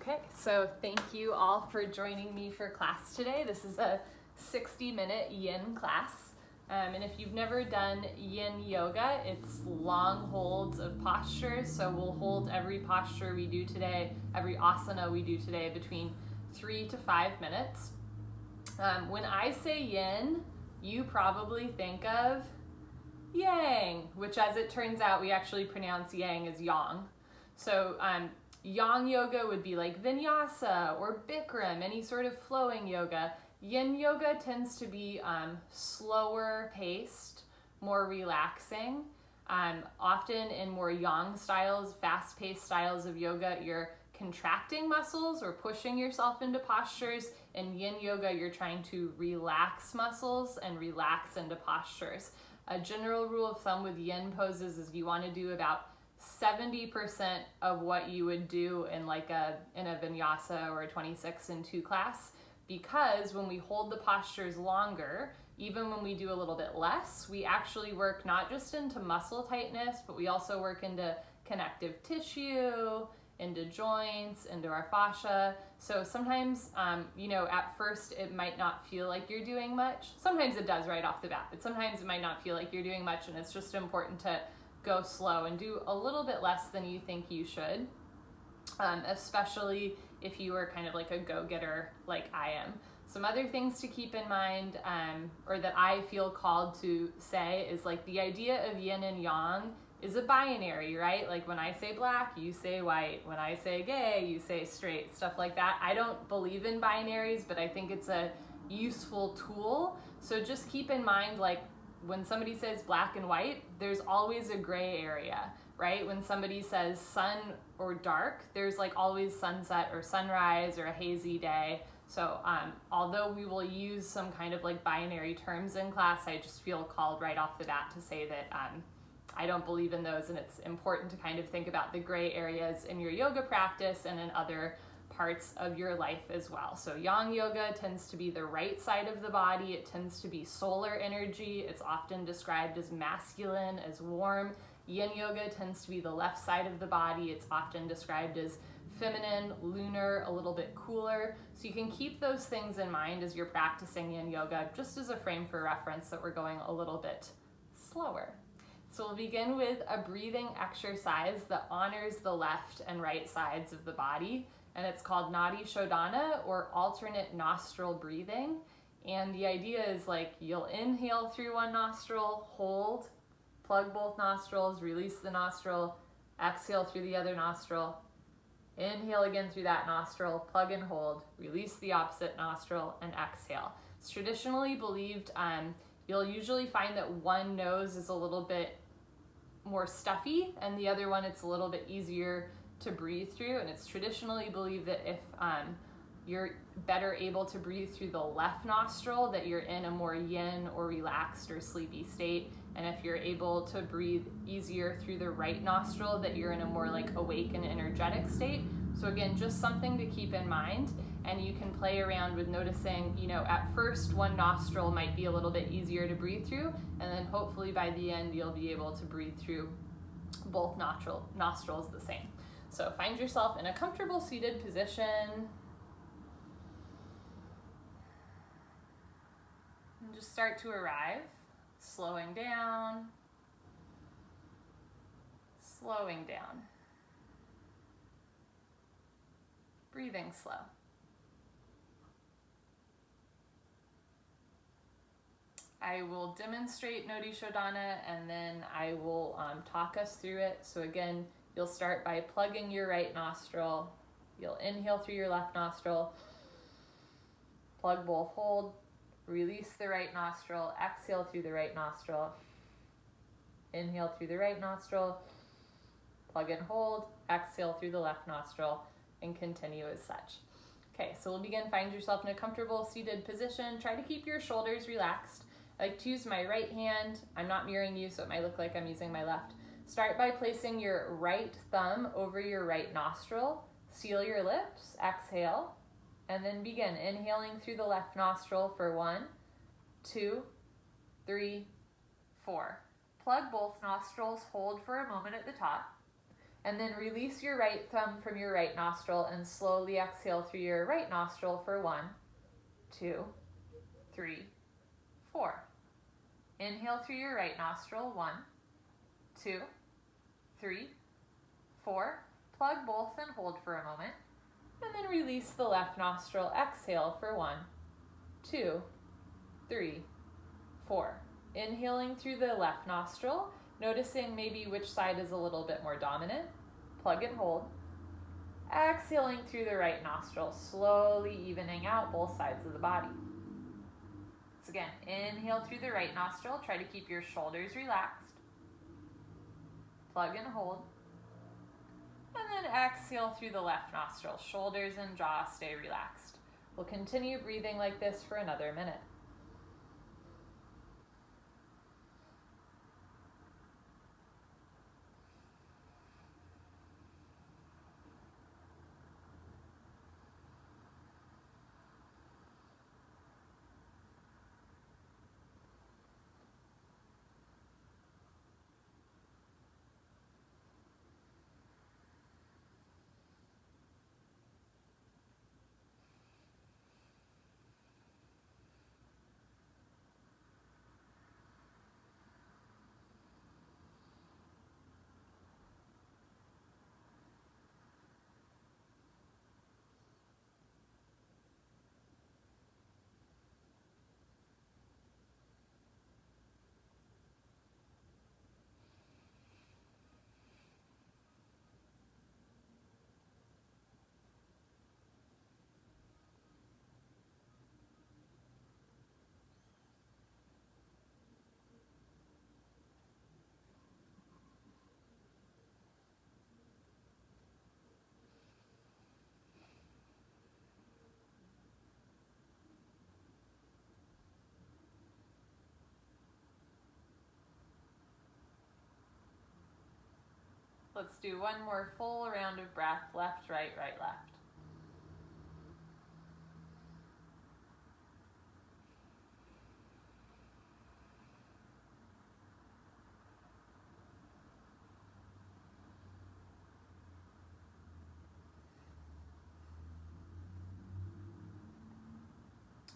Okay, so thank you all for joining me for class today. This is a 60-minute Yin class. And if you've never done Yin Yoga, it's long holds of postures. So we'll hold every posture we do today, every asana we do today between 3 to 5 minutes. When I say Yin, you probably think of Yang, which as it turns out, we actually pronounce Yang as Yang. So Yang yoga would be like vinyasa or Bikram, any sort of flowing yoga. Yin yoga tends to be slower paced, more relaxing. Often in more yang styles, fast-paced styles of yoga, you're contracting muscles or pushing yourself into postures. In yin yoga, you're trying to relax muscles and relax into postures. A general rule of thumb with yin poses is you want to do about 70% of what you would do in a vinyasa or a 26-2 class, because when we hold the postures longer, even when we do a little bit less, we actually work not just into muscle tightness, but we also work into connective tissue, into joints, into our fascia. So sometimes, at first it might not feel like you're doing much. Sometimes it does right off the bat, but sometimes it might not feel like you're doing much, and it's just important to go slow and do a little bit less than you think you should, especially if you are kind of like a go-getter like I am. Some other things to keep in mind, or that I feel called to say, is like the idea of yin and yang is a binary, right? Like when I say black, you say white. When I say gay, you say straight, stuff like that. I don't believe in binaries, but I think it's a useful tool. So just keep in mind, like when somebody says black and white, there's always a gray area, right? When somebody says sun or dark, there's like always sunset or sunrise or a hazy day. So although we will use some kind of like binary terms in class, I just feel called right off the bat to say that I don't believe in those, and it's important to kind of think about the gray areas in your yoga practice and in other parts of your life as well. So yang yoga tends to be the right side of the body. It tends to be solar energy. It's often described as masculine, as warm. Yin yoga tends to be the left side of the body. It's often described as feminine, lunar, a little bit cooler. So you can keep those things in mind as you're practicing yin yoga, just as a frame for reference that we're going a little bit slower. So we'll begin with a breathing exercise that honors the left and right sides of the body, and it's called Nadi Shodhana, or alternate nostril breathing. And the idea is like you'll inhale through one nostril, hold, plug both nostrils, release the nostril, exhale through the other nostril, inhale again through that nostril, plug and hold, release the opposite nostril, and exhale. It's traditionally believed, you'll usually find that one nose is a little bit more stuffy and the other one it's a little bit easier to breathe through, and it's traditionally believed that if you're better able to breathe through the left nostril, that you're in a more yin or relaxed or sleepy state, and if you're able to breathe easier through the right nostril, that you're in a more like awake and energetic state. So again, just something to keep in mind, and you can play around with noticing, at first one nostril might be a little bit easier to breathe through, and then hopefully by the end you'll be able to breathe through both nostrils the same. So find yourself in a comfortable seated position. And just start to arrive, slowing down, breathing slow. I will demonstrate Nadi Shodhana, and then I will talk us through it. So again, you'll start by plugging your right nostril. You'll inhale through your left nostril, plug both, hold, release the right nostril, exhale through the right nostril, inhale through the right nostril, plug and hold, exhale through the left nostril, and continue as such. Okay, so we'll begin. Find yourself in a comfortable seated position. Try to keep your shoulders relaxed. I like to use my right hand. I'm not mirroring you, so it might look like I'm using my left. Start by placing your right thumb over your right nostril. Seal your lips, exhale, and then begin inhaling through the left nostril for 1, 2, 3, 4. Plug both nostrils, hold for a moment at the top. And then release your right thumb from your right nostril and slowly exhale through your right nostril for 1, 2, 3, 4. Inhale through your right nostril, 1, 2, 3, 4. Plug both and hold for a moment. And then release the left nostril. Exhale for 1, 2, 3, 4. Inhaling through the left nostril, noticing maybe which side is a little bit more dominant. Plug and hold. Exhaling through the right nostril, slowly evening out both sides of the body. So again, inhale through the right nostril. Try to keep your shoulders relaxed. Plug and hold. And then exhale through the left nostril. Shoulders and jaw stay relaxed. We'll continue breathing like this for another minute. Let's do one more full round of breath. Left, right, right, left.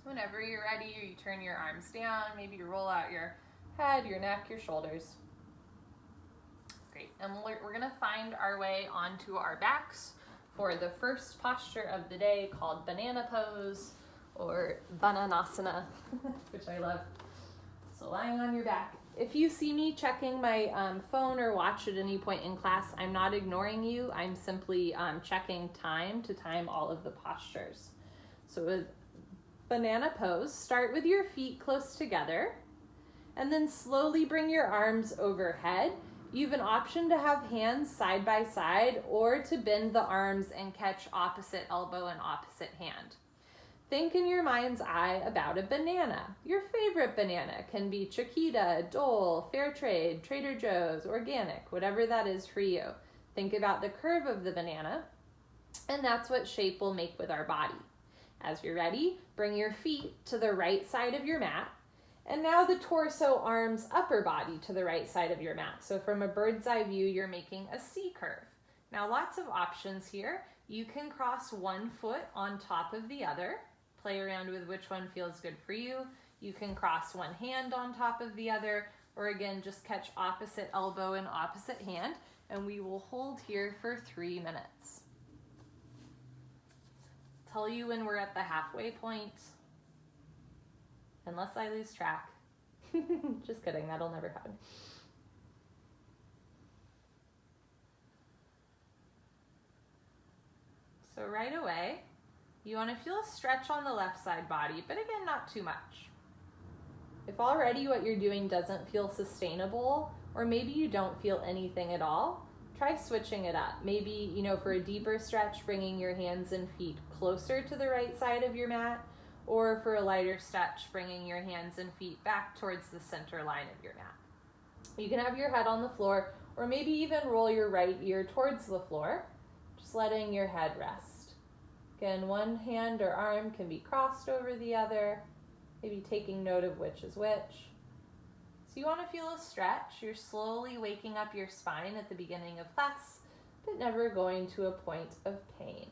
Whenever you're ready, you turn your arms down. Maybe you roll out your head, your neck, your shoulders. Great. And we're going to find our way onto our backs for the first posture of the day, called banana pose or bananasana, which I love. So lying on your back. If you see me checking my phone or watch at any point in class, I'm not ignoring you. I'm simply checking time to time all of the postures. So with banana pose, start with your feet close together and then slowly bring your arms overhead. You have an option to have hands side by side or to bend the arms and catch opposite elbow and opposite hand. Think in your mind's eye about a banana. Your favorite banana can be Chiquita, Dole, Fairtrade, Trader Joe's, organic, whatever that is for you. Think about the curve of the banana, and that's what shape we'll make with our body. As you're ready, bring your feet to the right side of your mat. And now the torso, arms, upper body to the right side of your mat. So from a bird's eye view, you're making a C curve. Now lots of options here. You can cross one foot on top of the other. Play around with which one feels good for you. You can cross one hand on top of the other, or again, just catch opposite elbow and opposite hand. And we will hold here for 3 minutes. Tell you when we're at the halfway point. Unless I lose track. Just kidding, that'll never happen. So right away, you want to feel a stretch on the left side body, but again, not too much. If already what you're doing doesn't feel sustainable, or maybe you don't feel anything at all, try switching it up. Maybe, for a deeper stretch, bringing your hands and feet closer to the right side of your mat, or for a lighter stretch, bringing your hands and feet back towards the center line of your mat. You can have your head on the floor, or maybe even roll your right ear towards the floor, just letting your head rest. Again, one hand or arm can be crossed over the other, maybe taking note of which is which. So you want to feel a stretch. You're slowly waking up your spine at the beginning of class, but never going to a point of pain.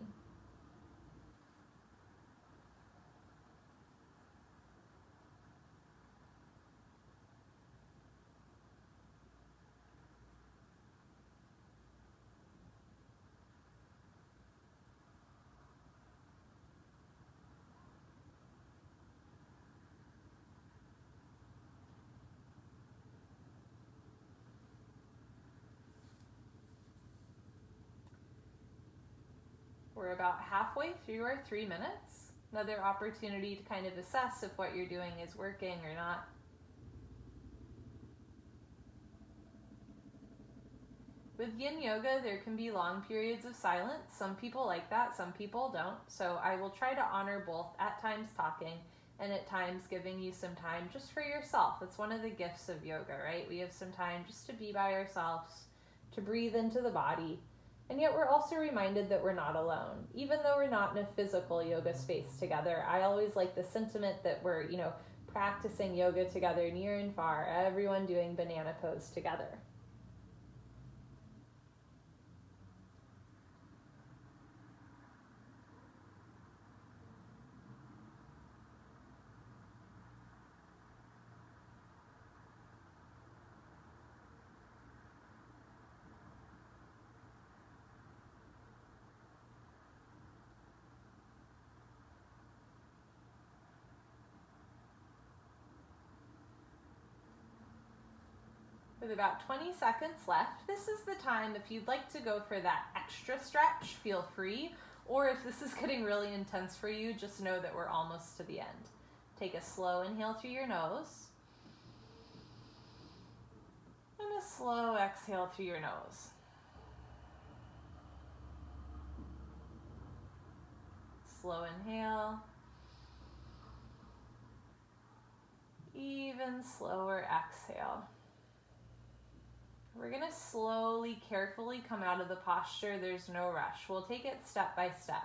We're about halfway through our 3 minutes. Another opportunity to kind of assess if what you're doing is working or not. With Yin Yoga, there can be long periods of silence. Some people like that, some people don't. So I will try to honor both, at times talking and at times giving you some time just for yourself. It's one of the gifts of yoga, right? We have some time just to be by ourselves, to breathe into the body. And yet we're also reminded that we're not alone. Even though we're not in a physical yoga space together, I always like the sentiment that we're, practicing yoga together near and far, everyone doing banana pose together. With about 20 seconds left, this is the time if you'd like to go for that extra stretch, feel free. Or if this is getting really intense for you, just know that we're almost to the end. Take a slow inhale through your nose. And a slow exhale through your nose. Slow inhale. Even slower exhale. We're going to slowly, carefully come out of the posture. There's no rush. We'll take it step by step.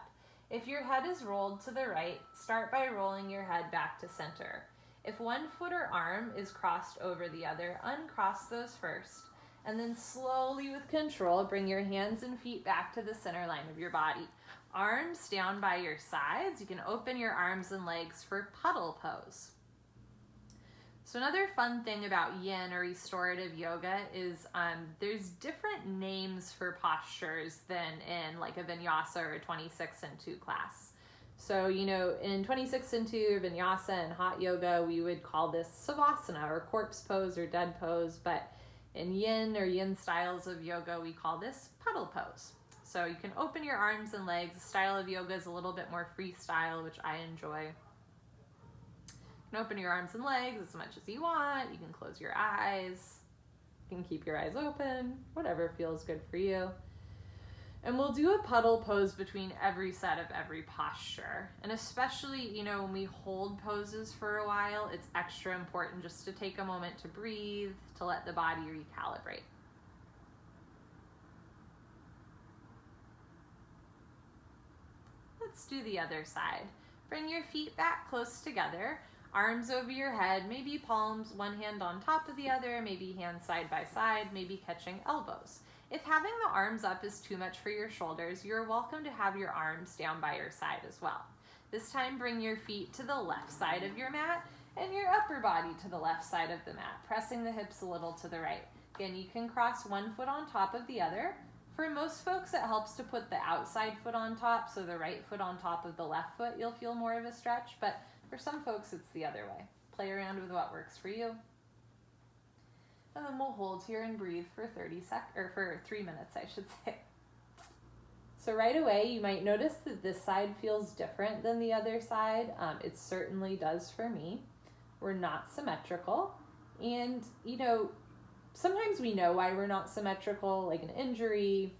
If your head is rolled to the right, start by rolling your head back to center. If one foot or arm is crossed over the other, uncross those first. And then slowly, with control, bring your hands and feet back to the center line of your body. Arms down by your sides. You can open your arms and legs for puddle pose. So another fun thing about Yin or restorative yoga is there's different names for postures than in like a vinyasa or 26 and 2 class. So, in 26 and 2 vinyasa and hot yoga, we would call this savasana or corpse pose or dead pose. But in Yin or Yin styles of yoga, we call this puddle pose. So you can open your arms and legs. The style of yoga is a little bit more freestyle, which I enjoy. You can open your arms and legs as much as you want. You can close your eyes. You can keep your eyes open, whatever feels good for you. And we'll do a puddle pose between every set of every posture. And especially, when we hold poses for a while, it's extra important just to take a moment to breathe, to let the body recalibrate. Let's do the other side. Bring your feet back close together. Arms over your head, maybe palms, one hand on top of the other, maybe hands side by side, maybe catching elbows. If having the arms up is too much for your shoulders, you're welcome to have your arms down by your side as well. This time, bring your feet to the left side of your mat and your upper body to the left side of the mat, pressing the hips a little to the right. Again, you can cross one foot on top of the other. For most folks, it helps to put the outside foot on top, so the right foot on top of the left foot, you'll feel more of a stretch, but for some folks, it's the other way. Play around with what works for you. And then we'll hold here and breathe for 3 minutes, I should say. So right away, you might notice that this side feels different than the other side. It certainly does for me. We're not symmetrical. And, sometimes we know why we're not symmetrical, like an injury,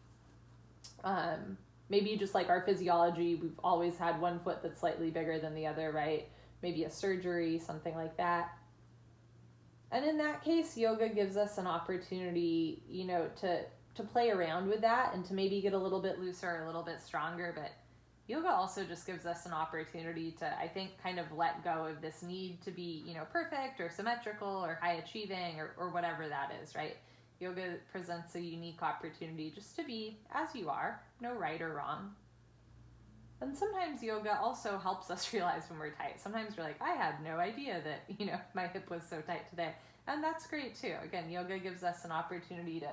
maybe just like our physiology. We've always had one foot that's slightly bigger than the other, right? Maybe a surgery, something like that. And in that case, yoga gives us an opportunity, to play around with that and to maybe get a little bit looser, a little bit stronger. But yoga also just gives us an opportunity to, I think, kind of let go of this need to be, perfect or symmetrical or high achieving or whatever that is, right? Yoga presents a unique opportunity just to be as you are, no right or wrong. And sometimes yoga also helps us realize when we're tight. Sometimes we're like, I had no idea that, my hip was so tight today. And that's great too. Again, yoga gives us an opportunity to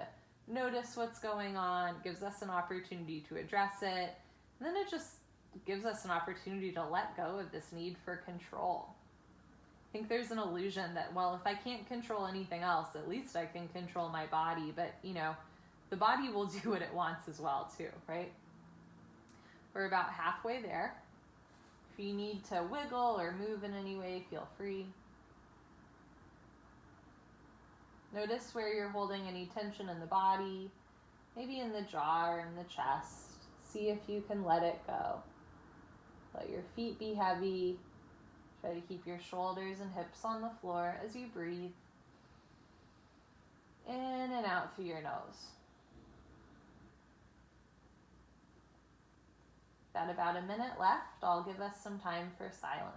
notice what's going on, gives us an opportunity to address it. And then it just gives us an opportunity to let go of this need for control. I think there's an illusion that, well, if I can't control anything else, at least I can control my body. But, the body will do what it wants as well too, right? We're about halfway there. If you need to wiggle or move in any way, feel free. Notice where you're holding any tension in the body, maybe in the jaw or in the chest. See if you can let it go. Let your feet be heavy. Try to keep your shoulders and hips on the floor as you breathe. In and out through your nose. Got about a minute left. I'll give us some time for silence.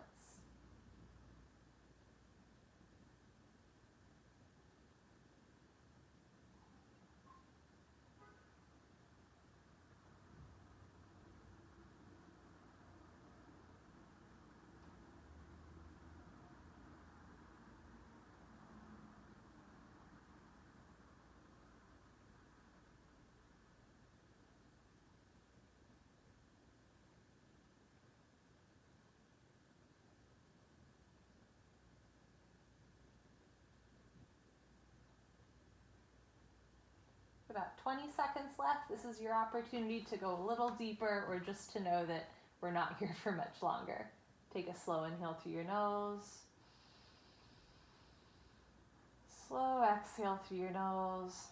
About 20 seconds left. This is your opportunity to go a little deeper or just to know that we're not here for much longer. Take a slow inhale through your nose. Slow exhale through your nose.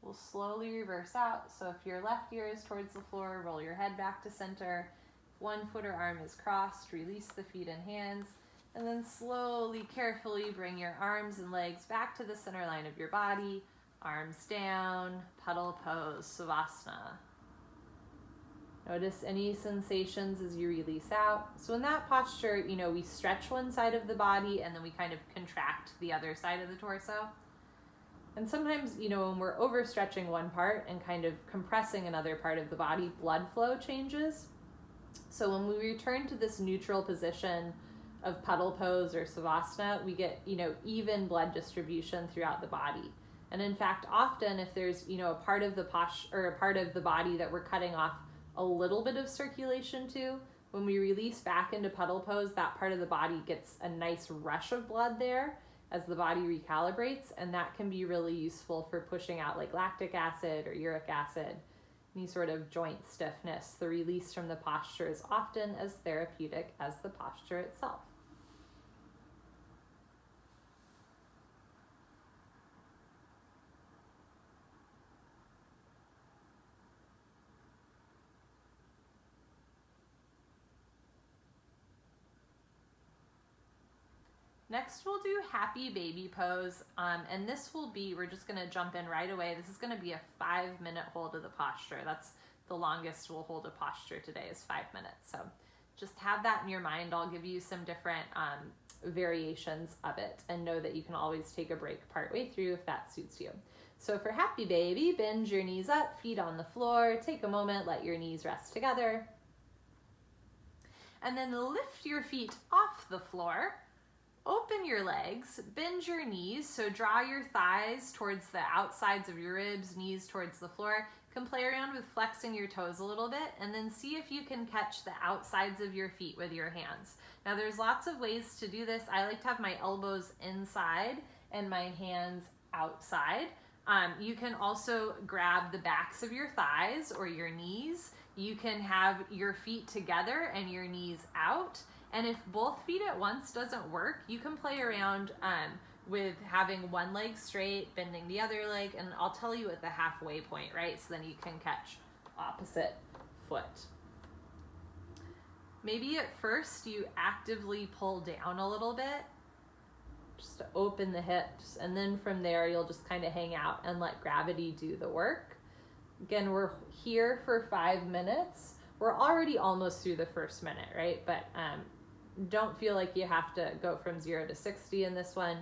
We'll slowly reverse out. So if your left ear is towards the floor, roll your head back to center. If one foot or arm is crossed, release the feet and hands. And then slowly, carefully bring your arms and legs back to the center line of your body. Arms down, puddle pose, Savasana. Notice any sensations as you release out. So in that posture, we stretch one side of the body and then we kind of contract the other side of the torso. And sometimes, when we're overstretching one part and kind of compressing another part of the body, blood flow changes. So when we return to this neutral position of puddle pose or Savasana, we get, even blood distribution throughout the body. And in fact, often if there's, a part of the posture or a part of the body that we're cutting off a little bit of circulation to, when we release back into puddle pose, that part of the body gets a nice rush of blood there as the body recalibrates, and that can be really useful for pushing out like lactic acid or uric acid, any sort of joint stiffness. The release from the posture is often as therapeutic as the posture itself. Next, we'll do happy baby pose, and this will be, we're just gonna jump in right away. This is gonna be a 5-minute hold of the posture. That's the longest we'll hold a posture today is 5 minutes. So just have that in your mind. I'll give you some different variations of it, and know that you can always take a break partway through if that suits you. So for happy baby, bend your knees up, feet on the floor. Take a moment, let your knees rest together. And then lift your feet off the floor. Open your legs, bend your knees, so draw your thighs towards the outsides of your ribs, knees towards the floor. You can play around with flexing your toes a little bit, and then see if you can catch the outsides of your feet with your hands. Now there's lots of ways to do this. I like to have my elbows inside and my hands outside. You can also grab the backs of your thighs or your knees. You can have your feet together and your knees out. And if both feet at once doesn't work, you can play around with having one leg straight, bending the other leg, and I'll tell you at the halfway point, right? So then you can catch opposite foot. Maybe at first you actively pull down a little bit, just to open the hips, and then from there you'll just kind of hang out and let gravity do the work. Again, we're here for 5 minutes. We're already almost through the first minute, right? But don't feel like you have to go from 0 to 60 in this one.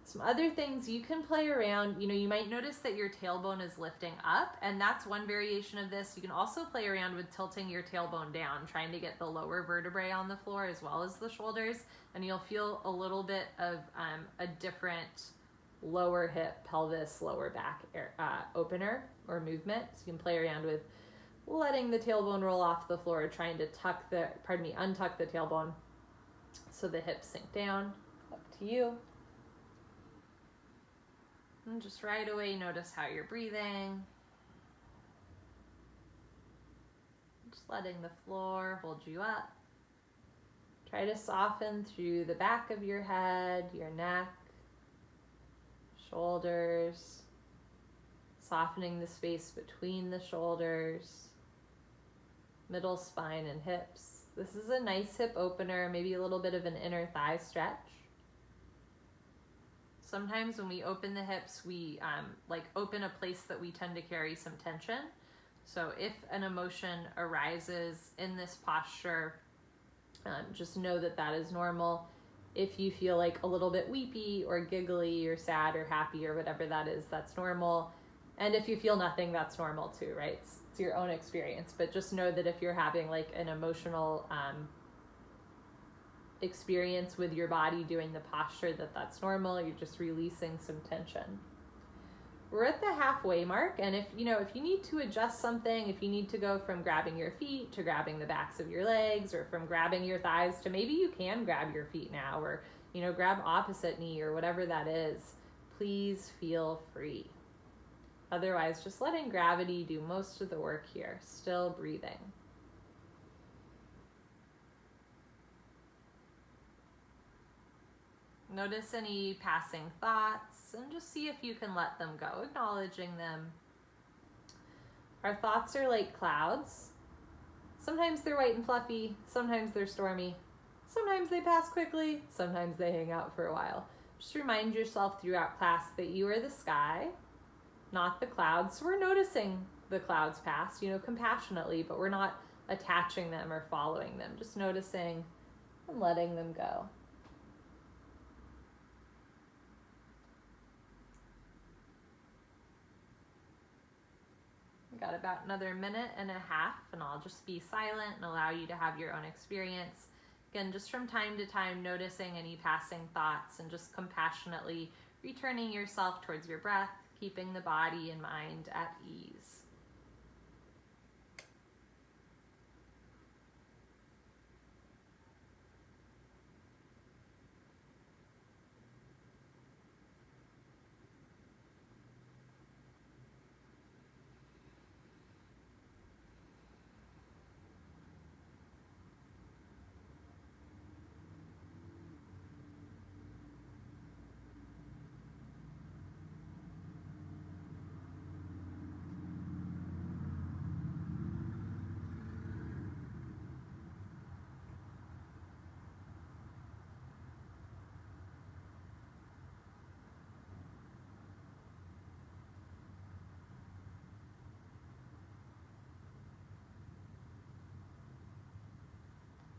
Some other things you can play around, you might notice that your tailbone is lifting up, and that's one variation of this. You can also play around with tilting your tailbone down, trying to get the lower vertebrae on the floor as well as the shoulders, and you'll feel a little bit of a different lower hip, pelvis, lower back opener or movement. So you can play around with letting the tailbone roll off the floor, trying to untuck the tailbone so the hips sink down. Up to you. And just right away, notice how you're breathing. Just letting the floor hold you up. Try to soften through the back of your head, your neck, shoulders, softening the space between the shoulders, middle spine and hips. This is a nice hip opener, maybe a little bit of an inner thigh stretch. Sometimes when we open the hips, we open a place that we tend to carry some tension. So if an emotion arises in this posture, just know that that is normal. If you feel like a little bit weepy or giggly or sad or happy or whatever that is, that's normal. And if you feel nothing, that's normal too, right? It's your own experience. But just know that if you're having like an emotional experience with your body doing the posture, that's normal. You're just releasing some tension. We're at the halfway mark, and if you need to adjust something, if you need to go from grabbing your feet to grabbing the backs of your legs, or from grabbing your thighs to maybe you can grab your feet now, or grab opposite knee or whatever that is, please feel free. Otherwise, just letting gravity do most of the work here, still breathing. Notice any passing thoughts and just see if you can let them go, acknowledging them. Our thoughts are like clouds. Sometimes they're white and fluffy, sometimes they're stormy, sometimes they pass quickly, sometimes they hang out for a while. Just remind yourself throughout class that you are the sky, not the clouds. So we're noticing the clouds pass, compassionately, but we're not attaching them or following them, just noticing and letting them go. Got about another minute and a half, and I'll just be silent and allow you to have your own experience. Again, just from time to time, noticing any passing thoughts and just compassionately returning yourself towards your breath, keeping the body and mind at ease.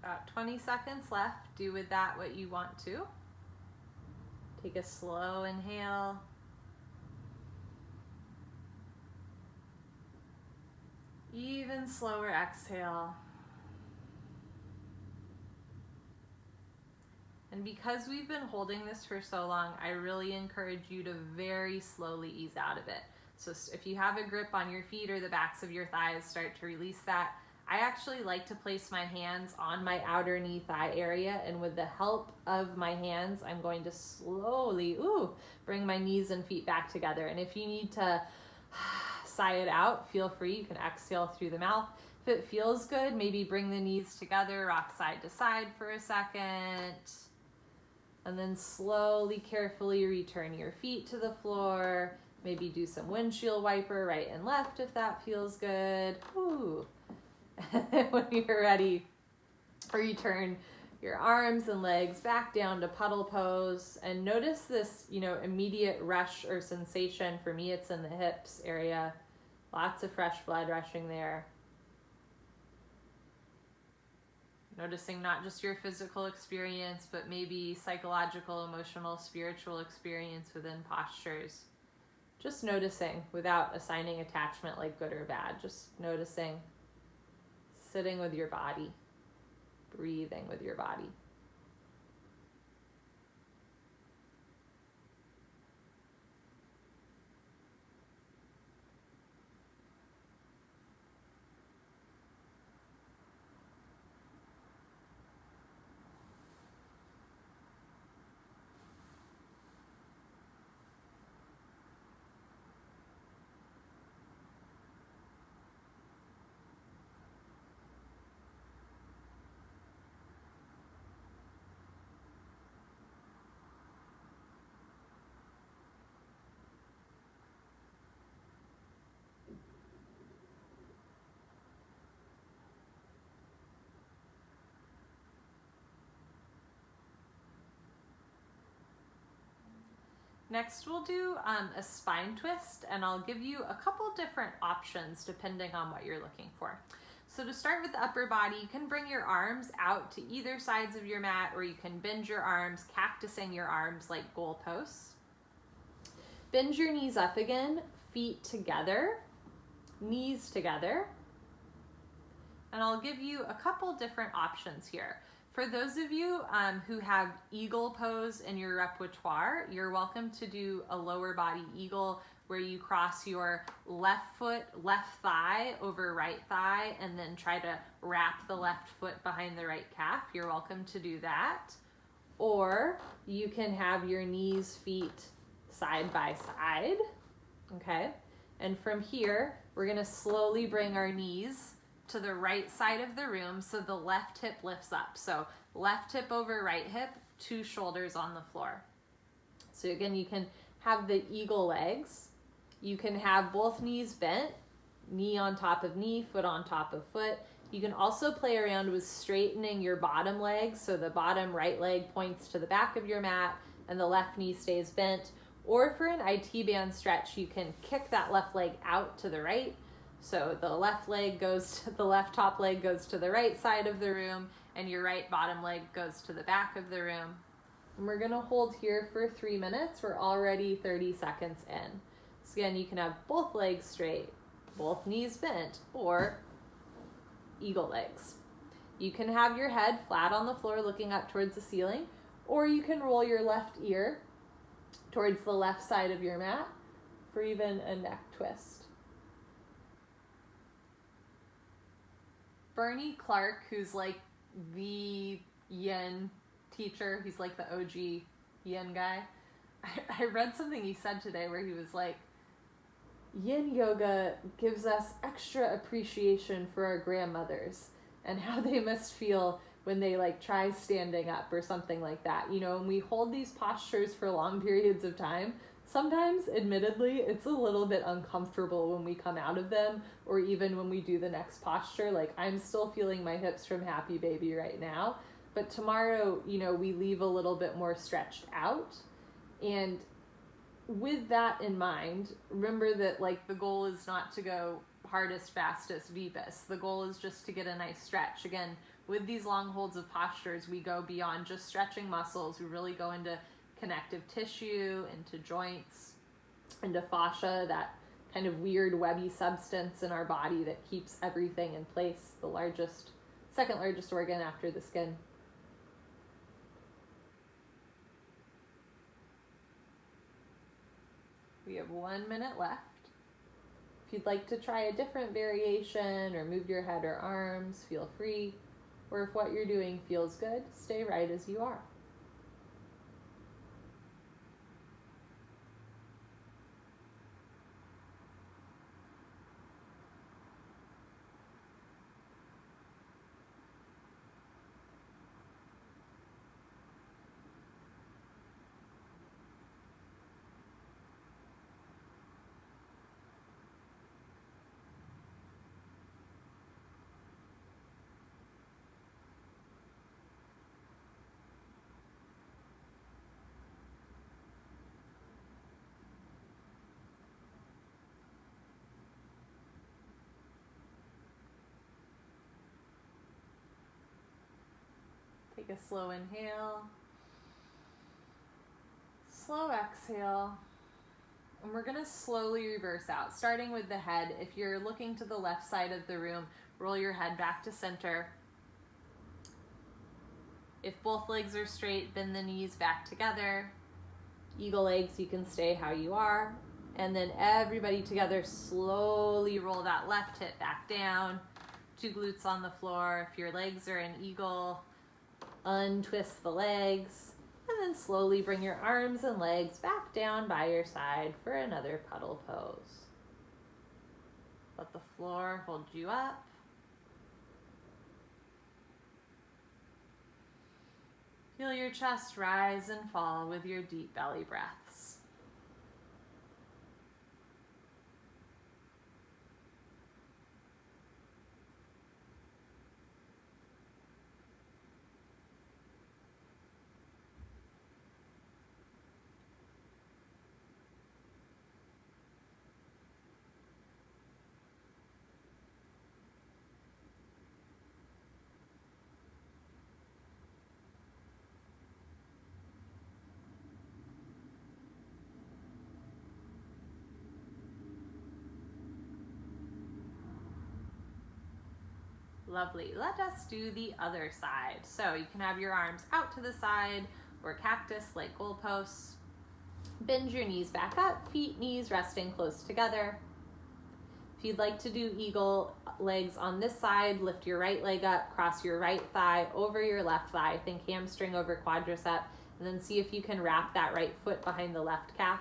About 20 seconds left. Do with that what you want to. Take a slow inhale. Even slower exhale. And because we've been holding this for so long, I really encourage you to very slowly ease out of it. So if you have a grip on your feet or the backs of your thighs, start to release that. I actually like to place my hands on my outer knee thigh area, and with the help of my hands, I'm going to slowly bring my knees and feet back together. And if you need to sigh it out, feel free. You can exhale through the mouth. If it feels good, maybe bring the knees together, rock side to side for a second. And then slowly, carefully return your feet to the floor. Maybe do some windshield wiper right and left if that feels good. When you're ready, return your arms and legs back down to puddle pose, and notice this, immediate rush or sensation. For me, it's in the hips area. Lots of fresh blood rushing there. Noticing not just your physical experience, but maybe psychological, emotional, spiritual experience within postures. Just noticing without assigning attachment like good or bad. Just noticing, sitting with your body, breathing with your body. Next, we'll do a spine twist, and I'll give you a couple different options depending on what you're looking for. So to start with the upper body, you can bring your arms out to either sides of your mat, or you can bend your arms, cactusing your arms like goalposts. Bend your knees up again, feet together, knees together. And I'll give you a couple different options here. For those of you who have eagle pose in your repertoire, you're welcome to do a lower body eagle where you cross your left foot, left thigh over right thigh, and then try to wrap the left foot behind the right calf. You're welcome to do that. Or you can have your knees, feet side by side, okay? And from here, we're gonna slowly bring our knees to the right side of the room so the left hip lifts up. So left hip over right hip, two shoulders on the floor. So again, you can have the eagle legs. You can have both knees bent, knee on top of knee, foot on top of foot. You can also play around with straightening your bottom leg. So the bottom right leg points to the back of your mat and the left knee stays bent. Or for an IT band stretch, you can kick that left leg out to the right. So the left leg goes to the left top leg goes to the right side of the room, and your right bottom leg goes to the back of the room. And we're gonna hold here for 3 minutes. We're already 30 seconds in. So again, you can have both legs straight, both knees bent, or eagle legs. You can have your head flat on the floor looking up towards the ceiling, or you can roll your left ear towards the left side of your mat for even a neck twist. Bernie Clark, who's like the yin teacher, he's like the OG yin guy. I read something he said today where he was like, Yin Yoga gives us extra appreciation for our grandmothers and how they must feel when they like try standing up or something like that. You know, when we hold these postures for long periods of time, sometimes, admittedly, it's a little bit uncomfortable when we come out of them, or even when we do the next posture. Like, I'm still feeling my hips from Happy Baby right now, but tomorrow, you know, we leave a little bit more stretched out. And with that in mind, remember that, like, the goal is not to go hardest, fastest, deepest. The goal is just to get a nice stretch. Again, with these long holds of postures, we go beyond just stretching muscles. We really go into connective tissue, into joints, into fascia, that kind of weird webby substance in our body that keeps everything in place, the second largest organ after the skin. We have 1 minute left. If you'd like to try a different variation or move your head or arms, feel free. Or if what you're doing feels good, stay right as you are. Take a slow inhale, slow exhale, and we're going to slowly reverse out, starting with the head. If you're looking to the left side of the room, roll your head back to center. If both legs are straight, bend the knees back together. Eagle legs, you can stay how you are. And then everybody together, slowly roll that left hip back down. 2 glutes on the floor. If your legs are an eagle, untwist the legs. And then slowly bring your arms and legs back down by your side for another puddle pose. Let the floor hold you up. Feel your chest rise and fall with your deep belly breaths. Lovely. Let us do the other side. So you can have your arms out to the side or cactus like goalposts. Bend your knees back up, feet, knees resting close together. If you'd like to do eagle legs on this side, lift your right leg up, cross your right thigh over your left thigh. Think hamstring over quadricep, and then see if you can wrap that right foot behind the left calf.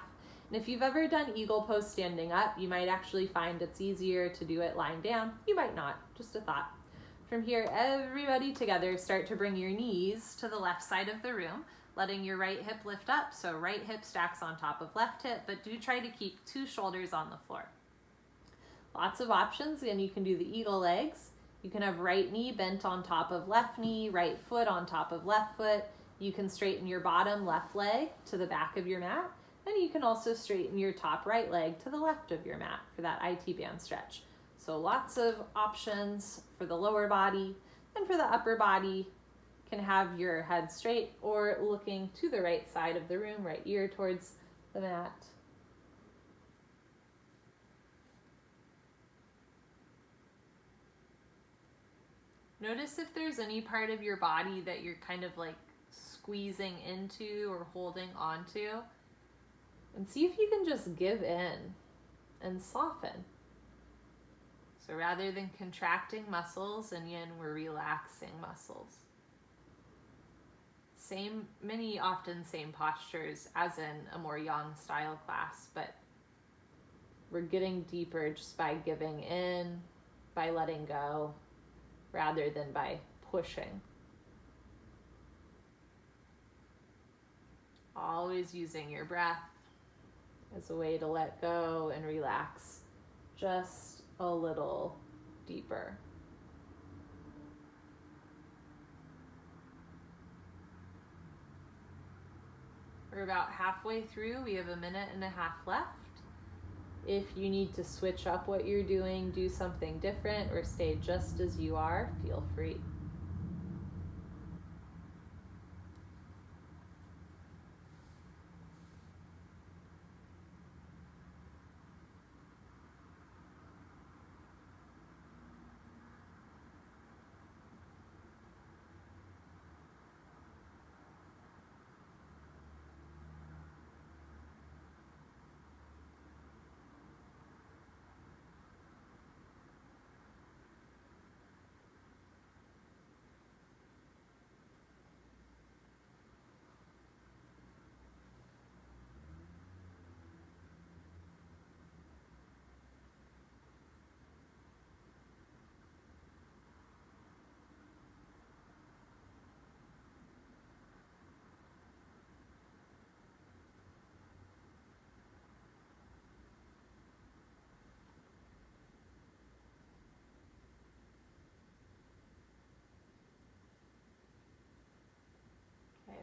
And if you've ever done eagle pose standing up, you might actually find it's easier to do it lying down. You might not, just a thought. From here, everybody together, start to bring your knees to the left side of the room, letting your right hip lift up. So right hip stacks on top of left hip, but do try to keep 2 shoulders on the floor. Lots of options, and you can do the eagle legs. You can have right knee bent on top of left knee, right foot on top of left foot. You can straighten your bottom left leg to the back of your mat, and you can also straighten your top right leg to the left of your mat for that IT band stretch. So lots of options for the lower body, and for the upper body, can have your head straight or looking to the right side of the room, right ear towards the mat. Notice if there's any part of your body that you're kind of like squeezing into or holding onto, and see if you can just give in and soften. So rather than contracting muscles in yin, we're relaxing muscles. Often same postures as in a more yang style class, but we're getting deeper just by giving in, by letting go, rather than by pushing. Always using your breath as a way to let go and relax just a little deeper. We're about halfway through. We have 1.5 minutes left. If you need to switch up what you're doing, do something different, or stay just as you are, feel free.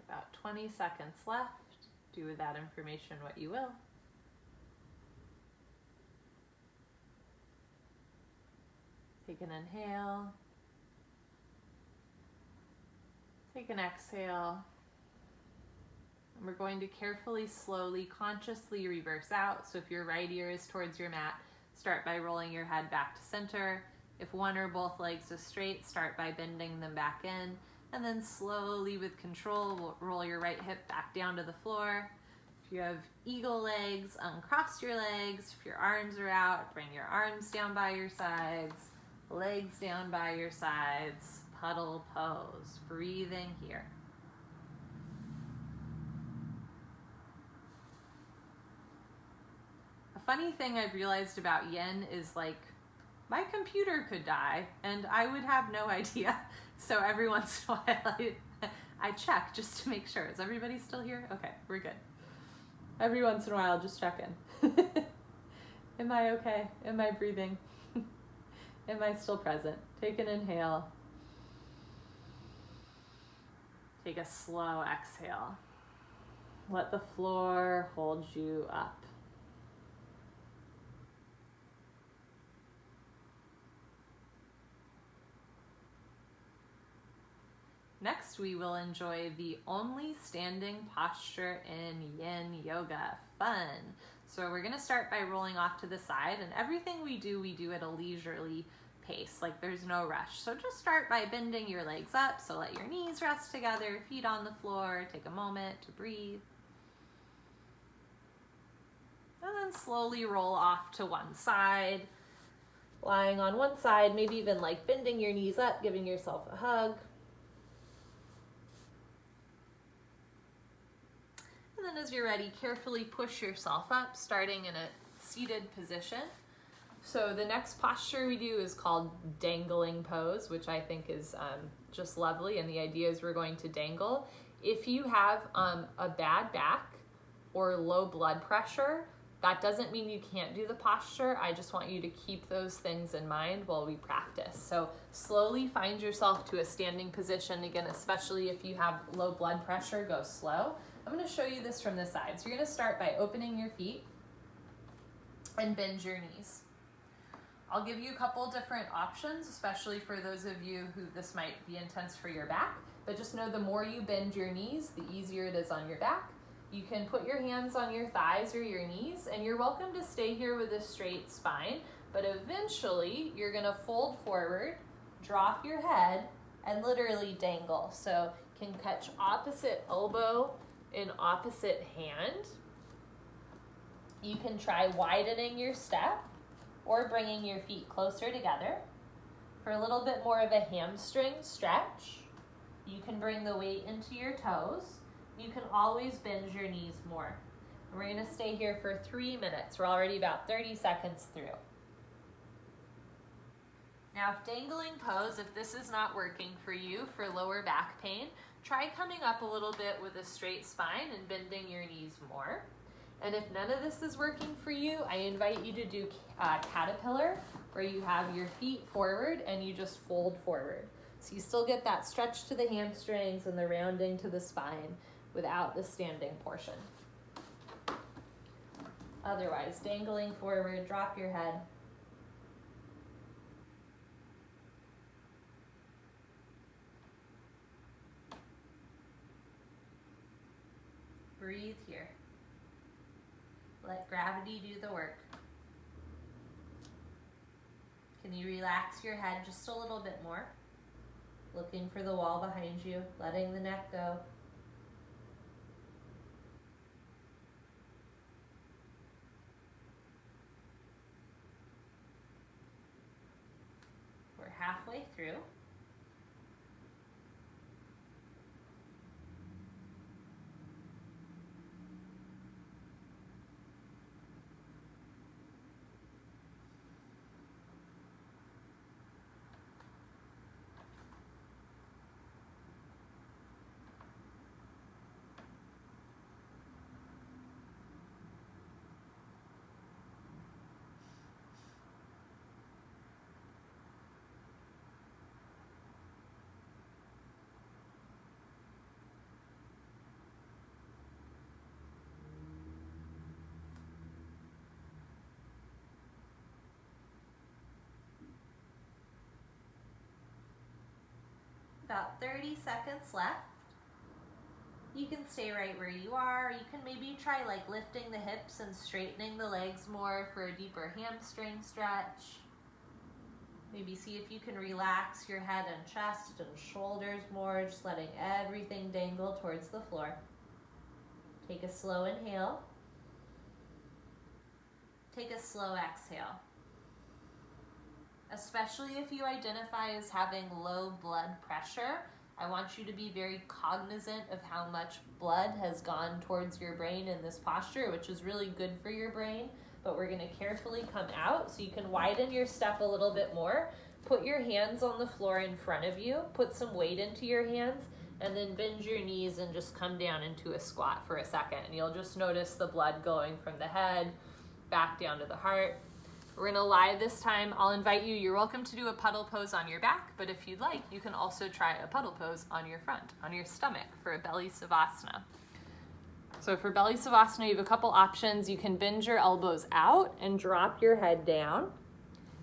About 20 seconds left. Do with that information what you will. Take an inhale. Take an exhale. And we're going to carefully, slowly, consciously reverse out. So if your right ear is towards your mat, start by rolling your head back to center. If one or both legs is straight, start by bending them back in. And then slowly, with control, roll your right hip back down to the floor. If you have eagle legs, uncross your legs. If your arms are out, bring your arms down by your sides, legs down by your sides, puddle pose. Breathing here. A funny thing I've realized about yin is like, my computer could die and I would have no idea. So every once in a while I check just to make sure. Is everybody still here? Okay, we're good. Every once in a while, just check in. Am I okay? Am I breathing? Am I still present? Take an inhale. Take a slow exhale. Let the floor hold you up. Next, we will enjoy the only standing posture in Yin Yoga. Fun. So we're going to start by rolling off to the side, and everything we do at a leisurely pace. Like there's no rush. So just start by bending your legs up. So let your knees rest together, feet on the floor. Take a moment to breathe. And then slowly roll off to one side. Lying on one side, maybe even like bending your knees up, giving yourself a hug. And then as you're ready, carefully push yourself up, starting in a seated position. So the next posture we do is called dangling pose, which I think is just lovely. And the idea is we're going to dangle. If you have a bad back or low blood pressure, that doesn't mean you can't do the posture. I just want you to keep those things in mind while we practice. So slowly find yourself to a standing position. Again, especially if you have low blood pressure, go slow. I'm going to show you this from the side. So you're going to start by opening your feet and bend your knees. I'll give you a couple different options, especially for those of you who this might be intense for your back, but just know the more you bend your knees, the easier it is on your back. You can put your hands on your thighs or your knees, and you're welcome to stay here with a straight spine, but eventually you're going to fold forward, drop your head, and literally dangle. So you can catch opposite elbow in opposite hand. You can try widening your step or bringing your feet closer together. For a little bit more of a hamstring stretch, you can bring the weight into your toes. You can always bend your knees more. And we're going to stay here for 3 minutes. We're already about 30 seconds through. Now, if dangling pose, if this is not working for you for lower back pain, try coming up a little bit with a straight spine and bending your knees more. And if none of this is working for you, I invite you to do caterpillar, where you have your feet forward and you just fold forward. So you still get that stretch to the hamstrings and the rounding to the spine without the standing portion. Otherwise, dangling forward, drop your head. Breathe here. Let gravity do the work. Can you relax your head just a little bit more? Looking for the wall behind you, letting the neck go. We're halfway through. About 30 seconds left. You can stay right where you are. You can maybe try like lifting the hips and straightening the legs more for a deeper hamstring stretch. Maybe see if you can relax your head and chest and shoulders more, just letting everything dangle towards the floor. Take a slow inhale. Take a slow exhale. Especially if you identify as having low blood pressure, I want you to be very cognizant of how much blood has gone towards your brain in this posture, which is really good for your brain, but we're going to carefully come out so you can widen your step a little bit more. Put your hands on the floor in front of you, put some weight into your hands, and then bend your knees and just come down into a squat for a second. And you'll just notice the blood going from the head back down to the heart. We're gonna lie this time. I'll invite you, you're welcome to do a puddle pose on your back, but if you'd like, you can also try a puddle pose on your front, on your stomach for a belly savasana. So for belly savasana, you have a couple options. You can bend your elbows out and drop your head down.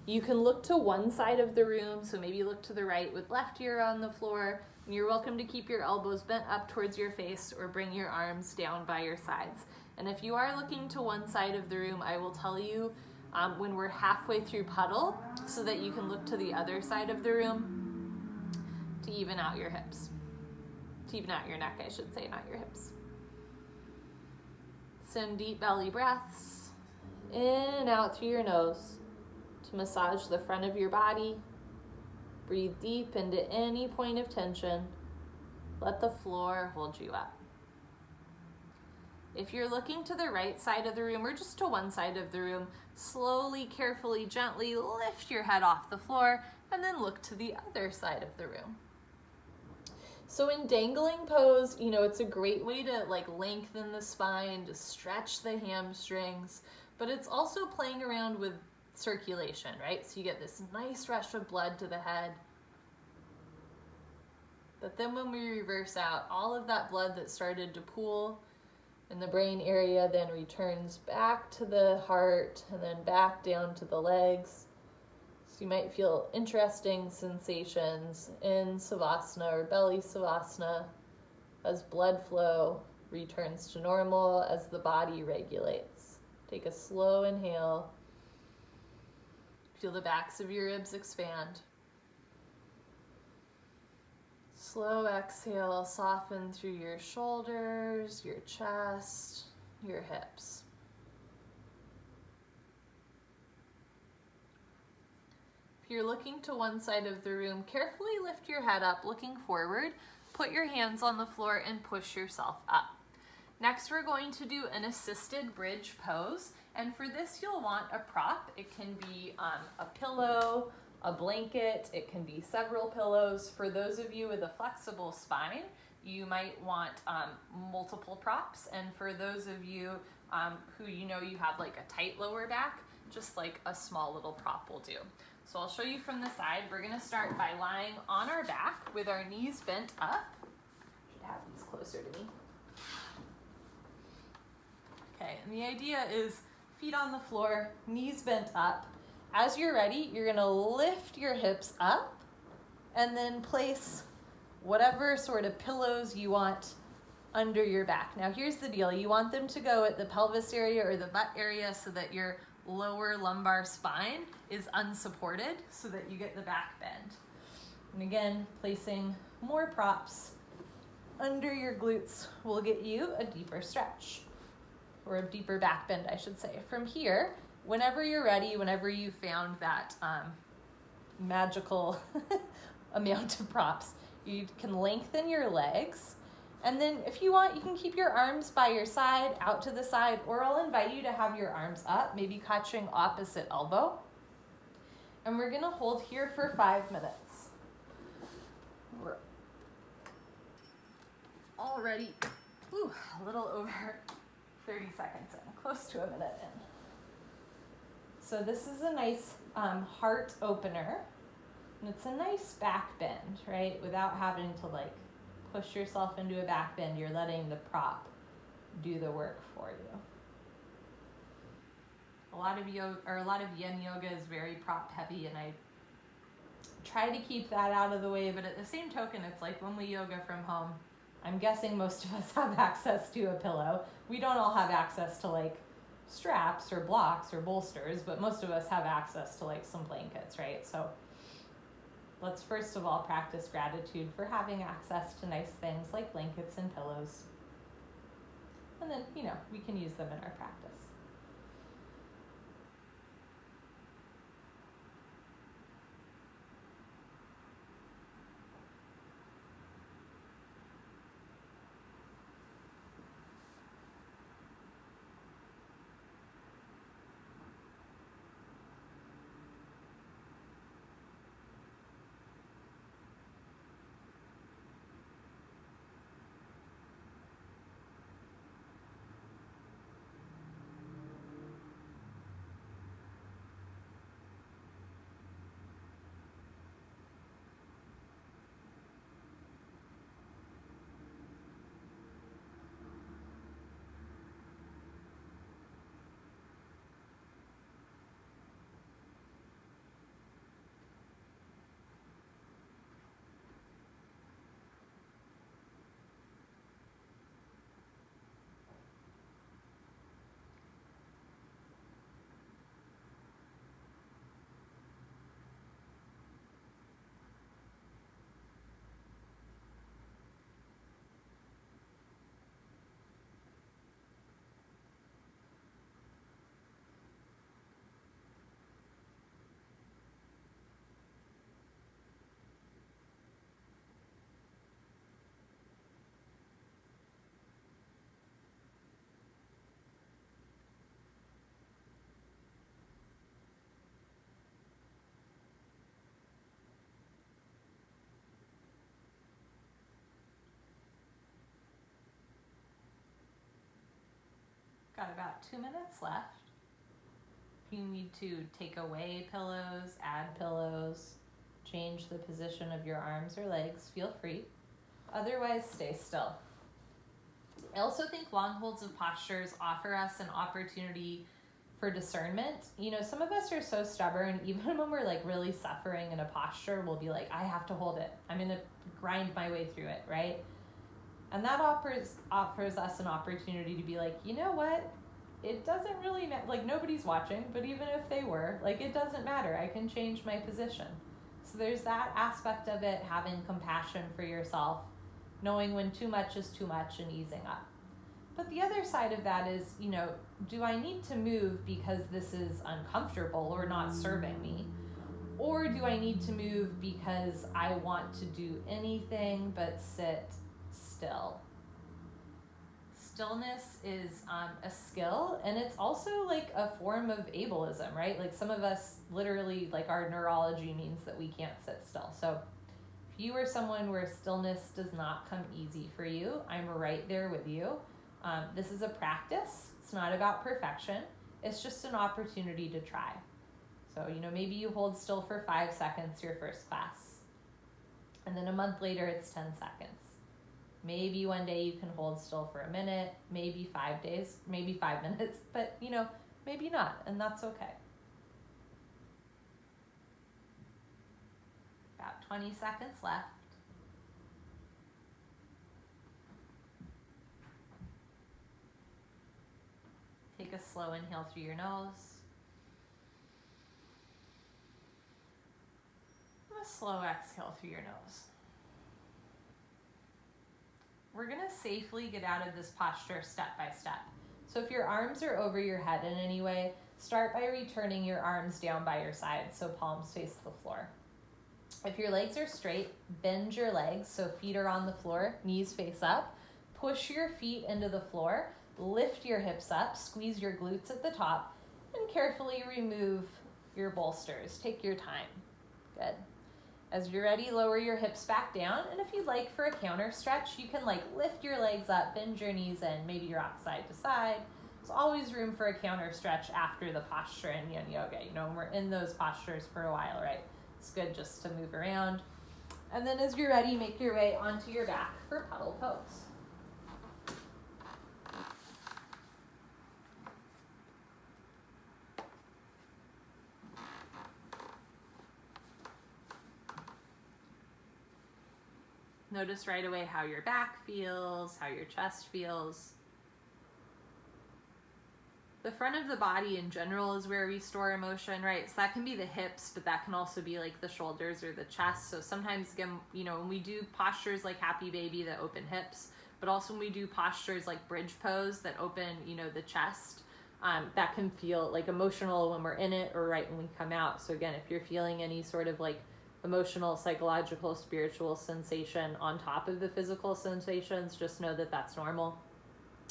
You can look to one side of the room, so maybe look to the right with left ear on the floor, and you're welcome to keep your elbows bent up towards your face or bring your arms down by your sides. And if you are looking to one side of the room, I will tell you when we're halfway through puddle so that you can look to the other side of the room to even out your hips. To even out your neck, I should say, not your hips. Some deep belly breaths in and out through your nose to massage the front of your body. Breathe deep into any point of tension. Let the floor hold you up. If you're looking to the right side of the room or just to one side of the room, slowly, carefully, gently lift your head off the floor and then look to the other side of the room. So in dangling pose, it's a great way to lengthen the spine, to stretch the hamstrings, but it's also playing around with circulation, right? So you get this nice rush of blood to the head. But then when we reverse out, all of that blood that started to pool in the brain area then returns back to the heart and then back down to the legs. So you might feel interesting sensations in Savasana or belly Savasana as blood flow returns to normal, as the body regulates. Take a slow inhale. Feel the backs of your ribs expand. Slow exhale, soften through your shoulders, your chest, your hips. If you're looking to one side of the room, carefully lift your head up, looking forward. Put your hands on the floor and push yourself up. Next, we're going to do an assisted bridge pose. And for this, you'll want a prop. It can be a pillow, a blanket, it can be several pillows. For those of you with a flexible spine, you might want multiple props. And for those of you who you have a tight lower back, just a small little prop will do. So I'll show you from the side. We're gonna start by lying on our back with our knees bent up. Should have these closer to me. Okay, and the idea is feet on the floor, knees bent up. As you're ready, you're gonna lift your hips up and then place whatever sort of pillows you want under your back. Now here's the deal. You want them to go at the pelvis area or the butt area so that your lower lumbar spine is unsupported so that you get the back bend. And again, placing more props under your glutes will get you a deeper stretch, or a deeper back bend, I should say. From here, whenever you're ready, whenever you found that magical amount of props, you can lengthen your legs. And then if you want, you can keep your arms by your side, out to the side, or I'll invite you to have your arms up, maybe catching opposite elbow. And we're gonna hold here for 5 minutes. We're already a little over 30 seconds in, close to a minute in. So this is a nice heart opener, and it's a nice back bend, right? Without having to push yourself into a back bend, you're letting the prop do the work for you. A lot of Yin Yoga is very prop heavy, and I try to keep that out of the way, but at the same token, it's when we yoga from home, I'm guessing most of us have access to a pillow. We don't all have access to like straps or blocks or bolsters, but most of us have access to like some blankets, right? So let's first of all practice gratitude for having access to nice things like blankets and pillows. And then, we can use them in our practice. Got about 2 minutes left. If you need to take away pillows, add pillows, change the position of your arms or legs, feel free. Otherwise, stay still. I also think long holds of postures offer us an opportunity for discernment. Some of us are so stubborn, even when we're like really suffering in a posture, we'll be like, I have to hold it. I'm going to grind my way through it, right? And that offers us an opportunity to be like, you know what? It doesn't really matter. Like, nobody's watching, but even if they were, like, it doesn't matter. I can change my position. So there's that aspect of it, having compassion for yourself, knowing when too much is too much and easing up. But the other side of that is, do I need to move because this is uncomfortable or not serving me? Or do I need to move because I want to do anything but sit still? Stillness is a skill, and it's also like a form of ableism, right? Like some of us literally, like our neurology means that we can't sit still. So if you are someone where stillness does not come easy for you, I'm right there with you. This is a practice. It's not about perfection. It's just an opportunity to try. So, maybe you hold still for 5 seconds your first class, and then a month later it's 10 seconds. Maybe one day you can hold still for a minute, maybe 5 days, maybe 5 minutes, but maybe not, and that's okay. About 20 seconds left. Take a slow inhale through your nose. And a slow exhale through your nose. We're going to safely get out of this posture step by step. So if your arms are over your head in any way, start by returning your arms down by your sides so palms face the floor. If your legs are straight, bend your legs so feet are on the floor, knees face up. Push your feet into the floor, lift your hips up, squeeze your glutes at the top, and carefully remove your bolsters. Take your time. Good. As you're ready, lower your hips back down, and if you'd like for a counter stretch, you can lift your legs up, bend your knees in, maybe you rock side to side. There's always room for a counter stretch after the posture in Yin Yoga. We're in those postures for a while, right? It's good just to move around. And then as you're ready, make your way onto your back for puddle pose. Notice right away how your back feels, how your chest feels. The front of the body in general is where we store emotion, right? So that can be the hips, but that can also be like the shoulders or the chest. So sometimes, again, you know, when we do postures like happy baby that open hips, but also when we do postures like bridge pose that open, you know, the chest, that can feel like emotional when we're in it or right when we come out. So again, if you're feeling any sort of like emotional, psychological, spiritual sensation on top of the physical sensations, just know that that's normal.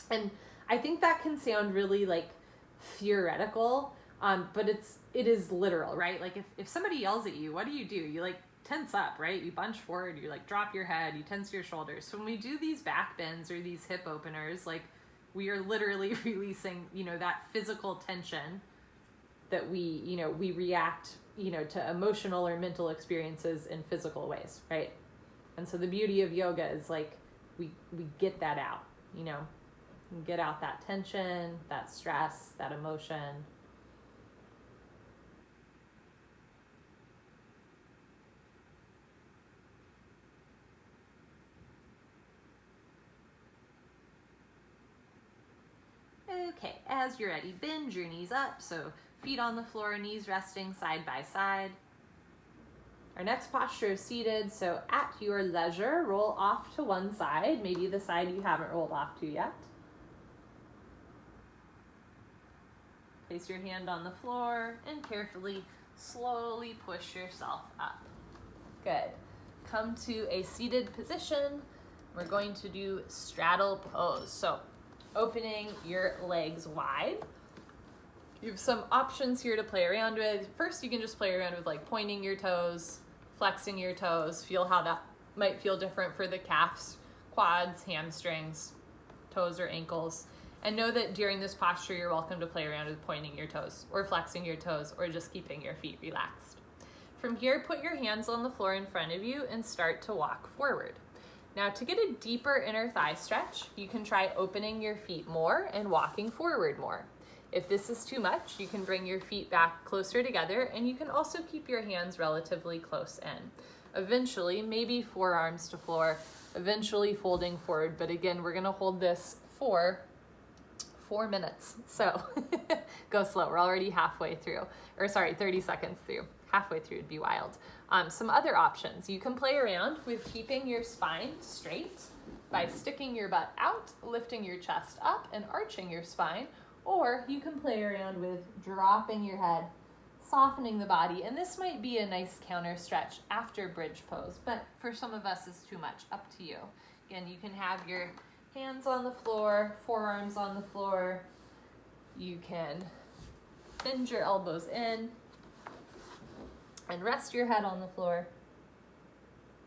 And I think that can sound really like theoretical, but it is literal, right? Like if somebody yells at you, what do? You like tense up, right? You bunch forward, you like drop your head, you tense your shoulders. So when we do these back bends or these hip openers, like we are literally releasing, you know, that physical tension that we, you know, we react, you know, to emotional or mental experiences in physical ways, right? And so the beauty of yoga is like we get that out, you know, get out that tension, that stress, that emotion. Okay, as you're ready, bend your knees up, so feet on the floor, knees resting side by side. Our next posture is seated, so at your leisure, roll off to one side, maybe the side you haven't rolled off to yet. Place your hand on the floor and carefully, slowly push yourself up. Good. Come to a seated position. We're going to do straddle pose. So opening your legs wide. You have some options here to play around with. First, you can just play around with like pointing your toes, flexing your toes. Feel how that might feel different for the calves, quads, hamstrings, toes or ankles. And know that during this posture, you're welcome to play around with pointing your toes or flexing your toes or just keeping your feet relaxed. From here, put your hands on the floor in front of you and start to walk forward. Now, to get a deeper inner thigh stretch, you can try opening your feet more and walking forward more. If this is too much, you can bring your feet back closer together, and you can also keep your hands relatively close in. Eventually, maybe forearms to floor, eventually folding forward, but again, we're gonna hold this for 4 minutes. So go slow, we're already halfway through, 30 seconds through. Halfway through would be wild. Some other options, you can play around with keeping your spine straight by sticking your butt out, lifting your chest up and arching your spine, or you can play around with dropping your head, softening the body, and this might be a nice counter stretch after bridge pose, but for some of us it's too much, up to you. Again, you can have your hands on the floor, forearms on the floor, you can bend your elbows in, and rest your head on the floor.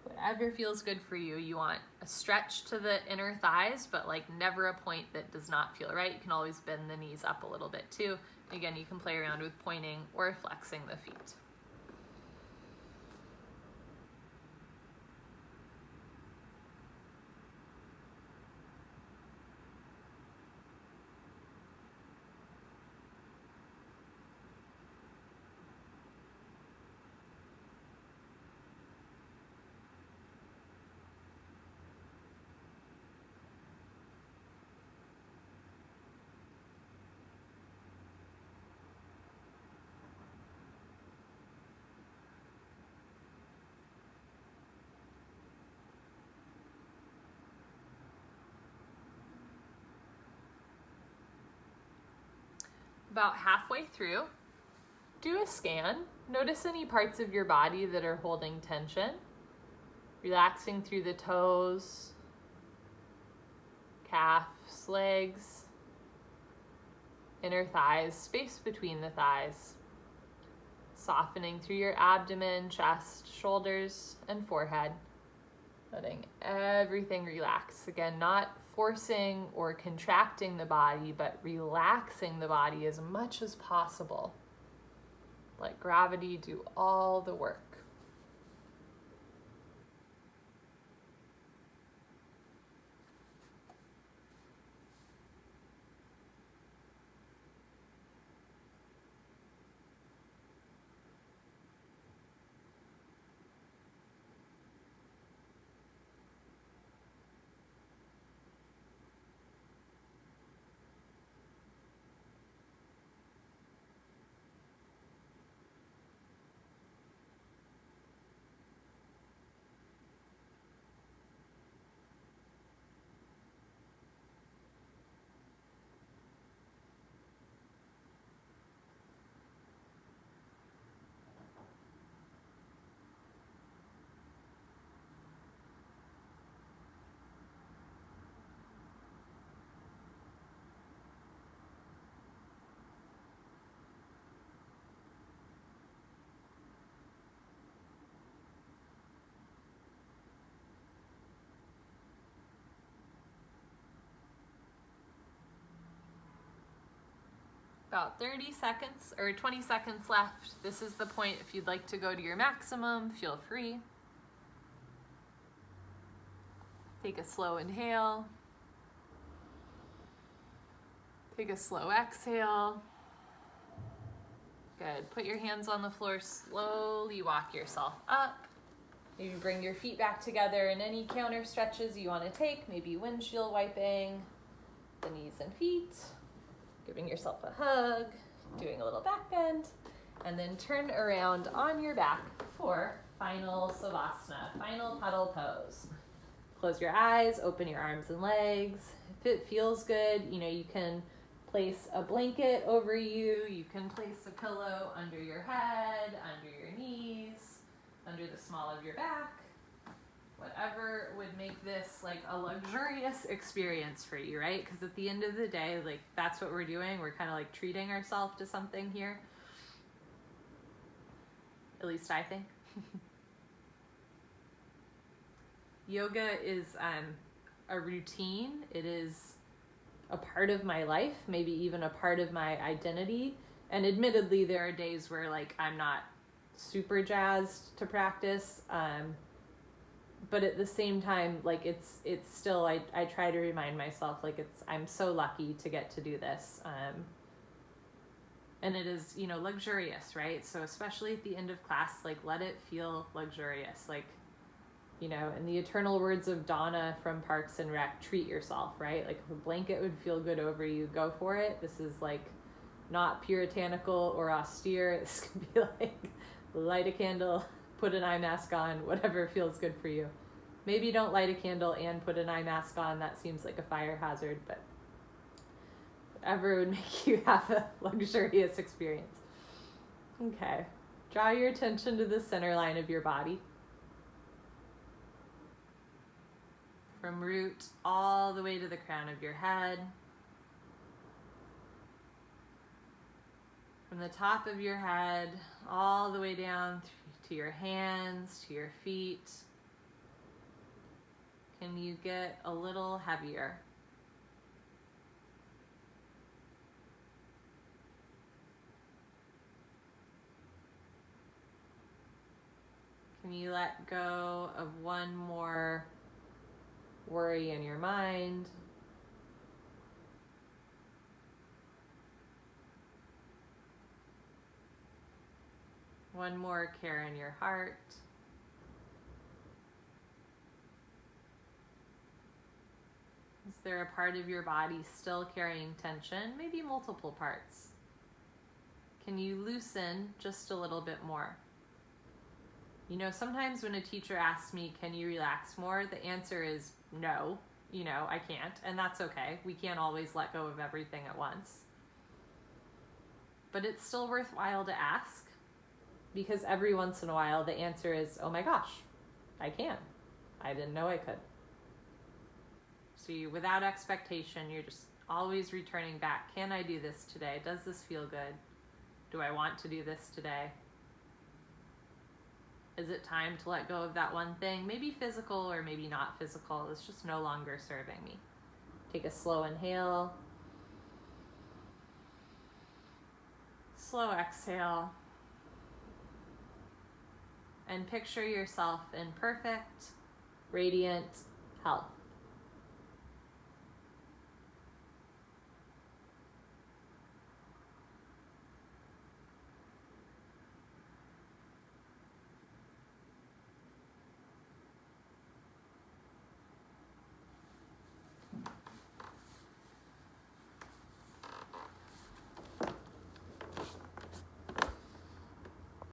Whatever feels good for you. You want a stretch to the inner thighs, but like never a point that does not feel right. You can always bend the knees up a little bit too. Again, you can play around with pointing or flexing the feet. About halfway through, do a scan. Notice any parts of your body that are holding tension. Relaxing through the toes, calves, legs, inner thighs, space between the thighs. Softening through your abdomen, chest, shoulders, and forehead. Letting everything relax. Again, not forcing or contracting the body, but relaxing the body as much as possible. Let gravity do all the work. About 30 seconds or 20 seconds left. This is the point. If you'd like to go to your maximum, feel free. Take a slow inhale. Take a slow exhale. Good. Put your hands on the floor, slowly walk yourself up. Maybe bring your feet back together in any counter stretches you want to take, maybe windshield wiping the knees and feet. Giving yourself a hug, doing a little back bend, and then turn around on your back for final Savasana, final puddle pose. Close your eyes, open your arms and legs. If it feels good, you can place a blanket over you. You can place a pillow under your head, under your knees, under the small of your back. Whatever would make this like a luxurious experience for you, right? Because at the end of the day, like that's what we're doing. We're kind of like treating ourselves to something here. At least I think. Yoga is a routine. It is a part of my life, maybe even a part of my identity. And admittedly, there are days where like I'm not super jazzed to practice. But at the same time, like it's still, I try to remind myself, like I'm so lucky to get to do this. And it is, luxurious, right? So especially at the end of class, like let it feel luxurious. Like, in the eternal words of Donna from Parks and Rec, treat yourself, right? Like if a blanket would feel good over you, go for it. This is like not puritanical or austere. This could be like light a candle, put an eye mask on, whatever feels good for you. Maybe don't light a candle and put an eye mask on. That seems like a fire hazard, but whatever would make you have a luxurious experience. Okay. Draw your attention to the center line of your body. From root all the way to the crown of your head. From the top of your head all the way down to your hands, to your feet. Can you get a little heavier? Can you let go of one more worry in your mind? One more care in your heart. Is there a part of your body still carrying tension? Maybe multiple parts. Can you loosen just a little bit more? Sometimes when a teacher asks me, can you relax more? The answer is no, I can't, and that's okay. We can't always let go of everything at once. But it's still worthwhile to ask, because every once in a while the answer is, oh my gosh, I can. I didn't know I could. So without expectation, you're just always returning back. Can I do this today? Does this feel good? Do I want to do this today? Is it time to let go of that one thing? Maybe physical or maybe not physical. It's just no longer serving me. Take a slow inhale. Slow exhale. And picture yourself in perfect, radiant health.